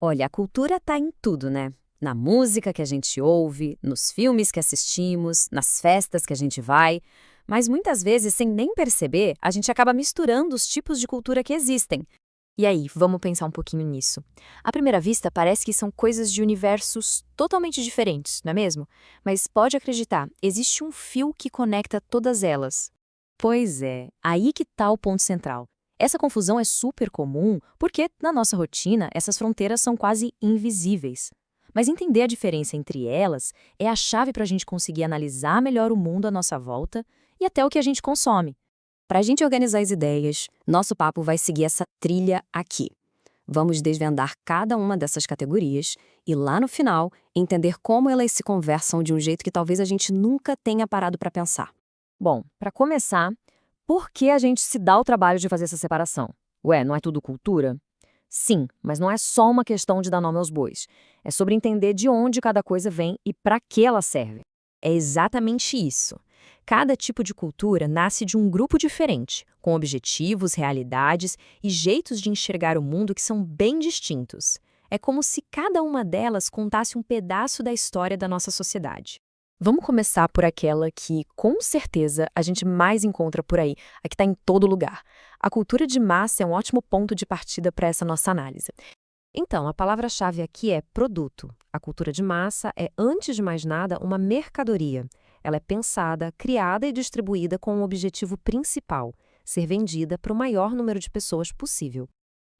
Olha, a cultura tá em tudo, né? Na música que a gente ouve, nos filmes que assistimos, nas festas que a gente vai. Mas muitas vezes, sem nem perceber, a gente acaba misturando os tipos de cultura que existem. E aí, vamos pensar um pouquinho nisso. À primeira vista, parece que são coisas de universos totalmente diferentes, não é mesmo? Mas pode acreditar, existe um fio que conecta todas elas. Pois é, aí que tá o ponto central. Essa confusão é super comum porque, na nossa rotina, essas fronteiras são quase invisíveis. Mas entender a diferença entre elas é a chave para a gente conseguir analisar melhor o mundo à nossa volta e até o que a gente consome. Para a gente organizar as ideias, nosso papo vai seguir essa trilha aqui. Vamos desvendar cada uma dessas categorias e, lá no final, entender como elas se conversam de um jeito que talvez a gente nunca tenha parado para pensar. Bom, para começar, por que a gente se dá o trabalho de fazer essa separação? Ué, não é tudo cultura? Sim, mas não é só uma questão de dar nome aos bois. É sobre entender de onde cada coisa vem e para que ela serve. É exatamente isso. Cada tipo de cultura nasce de um grupo diferente, com objetivos, realidades e jeitos de enxergar o mundo que são bem distintos. É como se cada uma delas contasse um pedaço da história da nossa sociedade. Vamos começar por aquela que, com certeza, a gente mais encontra por aí, a que está em todo lugar. A cultura de massa é um ótimo ponto de partida para essa nossa análise. Então, a palavra-chave aqui é produto. A cultura de massa é, antes de mais nada, uma mercadoria. Ela é pensada, criada e distribuída com um objetivo principal: ser vendida para o maior número de pessoas possível.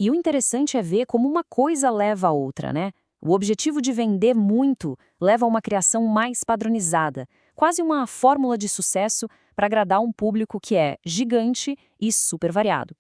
E o interessante é ver como uma coisa leva a outra, né? O objetivo de vender muito leva a uma criação mais padronizada, quase uma fórmula de sucesso para agradar um público que é gigante e super variado.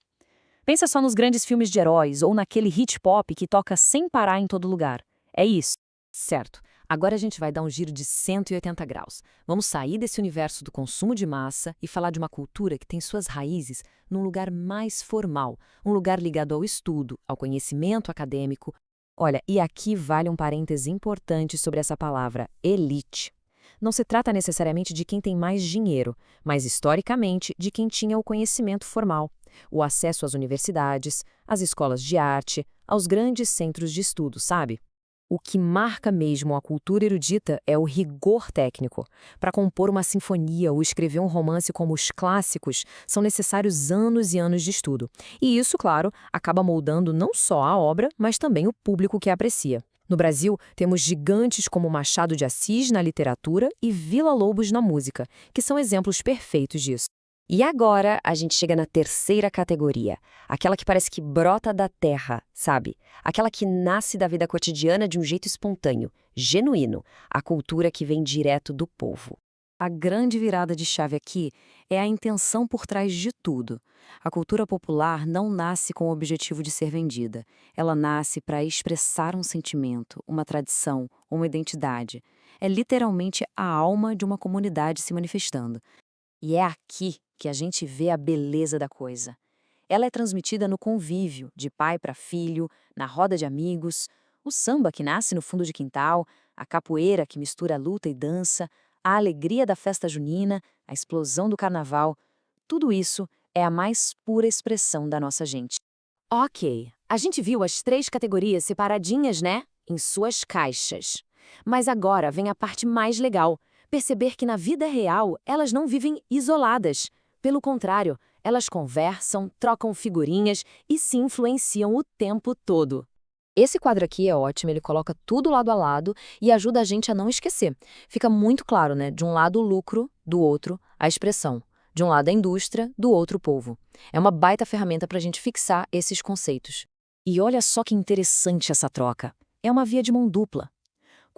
Pensa só nos grandes filmes de heróis ou naquele hit pop que toca sem parar em todo lugar. É isso. Certo. Agora a gente vai dar um giro de 180 graus. Vamos sair desse universo do consumo de massa e falar de uma cultura que tem suas raízes num lugar mais formal, um lugar ligado ao estudo, ao conhecimento acadêmico. Olha, e aqui vale um parêntese importante sobre essa palavra, elite. Não se trata necessariamente de quem tem mais dinheiro, mas historicamente de quem tinha o conhecimento formal, o acesso às universidades, às escolas de arte, aos grandes centros de estudo, sabe? O que marca mesmo a cultura erudita é o rigor técnico. Para compor uma sinfonia ou escrever um romance como os clássicos, são necessários anos e anos de estudo. E isso, claro, acaba moldando não só a obra, mas também o público que a aprecia. No Brasil, temos gigantes como Machado de Assis na literatura e Villa-Lobos na música, que são exemplos perfeitos disso. E agora a gente chega na terceira categoria, aquela que parece que brota da terra, sabe? Aquela que nasce da vida cotidiana de um jeito espontâneo, genuíno, a cultura que vem direto do povo. A grande virada de chave aqui é a intenção por trás de tudo. A cultura popular não nasce com o objetivo de ser vendida. Ela nasce para expressar um sentimento, uma tradição, uma identidade. É literalmente a alma de uma comunidade se manifestando. E é aqui que a gente vê a beleza da coisa. Ela é transmitida no convívio, de pai para filho, na roda de amigos, o samba que nasce no fundo de quintal, a capoeira que mistura luta e dança, a alegria da festa junina, a explosão do carnaval. Tudo isso é a mais pura expressão da nossa gente. Ok, a gente viu as três categorias separadinhas, né? Em suas caixas. Mas agora vem a parte mais legal. Perceber que na vida real elas não vivem isoladas. Pelo contrário, elas conversam, trocam figurinhas e se influenciam o tempo todo. Esse quadro aqui é ótimo, ele coloca tudo lado a lado e ajuda a gente a não esquecer. Fica muito claro, né? De um lado o lucro, do outro a expressão. De um lado a indústria, do outro o povo. É uma baita ferramenta para a gente fixar esses conceitos. E olha só que interessante essa troca. É uma via de mão dupla.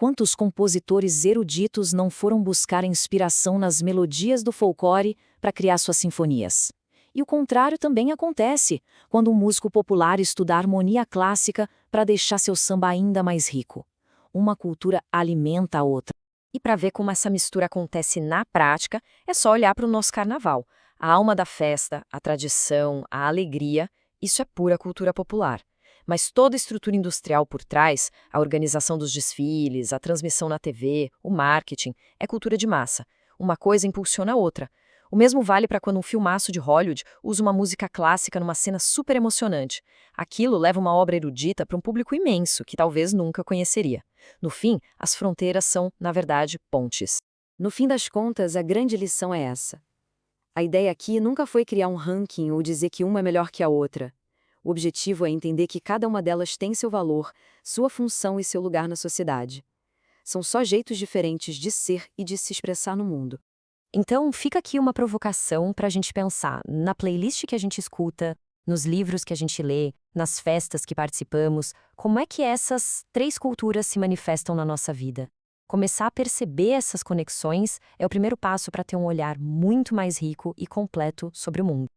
Quantos compositores eruditos não foram buscar inspiração nas melodias do folclore para criar suas sinfonias? E o contrário também acontece, quando um músico popular estuda a harmonia clássica para deixar seu samba ainda mais rico. Uma cultura alimenta a outra. E para ver como essa mistura acontece na prática, é só olhar para o nosso carnaval. A alma da festa, a tradição, a alegria, isso é pura cultura popular. Mas toda a estrutura industrial por trás, a organização dos desfiles, a transmissão na TV, o marketing, é cultura de massa. Uma coisa impulsiona a outra. O mesmo vale para quando um filmaço de Hollywood usa uma música clássica numa cena super emocionante. Aquilo leva uma obra erudita para um público imenso, que talvez nunca conheceria. No fim, as fronteiras são, na verdade, pontes. No fim das contas, a grande lição é essa. A ideia aqui nunca foi criar um ranking ou dizer que uma é melhor que a outra. O objetivo é entender que cada uma delas tem seu valor, sua função e seu lugar na sociedade. São só jeitos diferentes de ser e de se expressar no mundo. Então, fica aqui uma provocação para a gente pensar na playlist que a gente escuta, nos livros que a gente lê, nas festas que participamos, como é que essas três culturas se manifestam na nossa vida. Começar a perceber essas conexões é o primeiro passo para ter um olhar muito mais rico e completo sobre o mundo.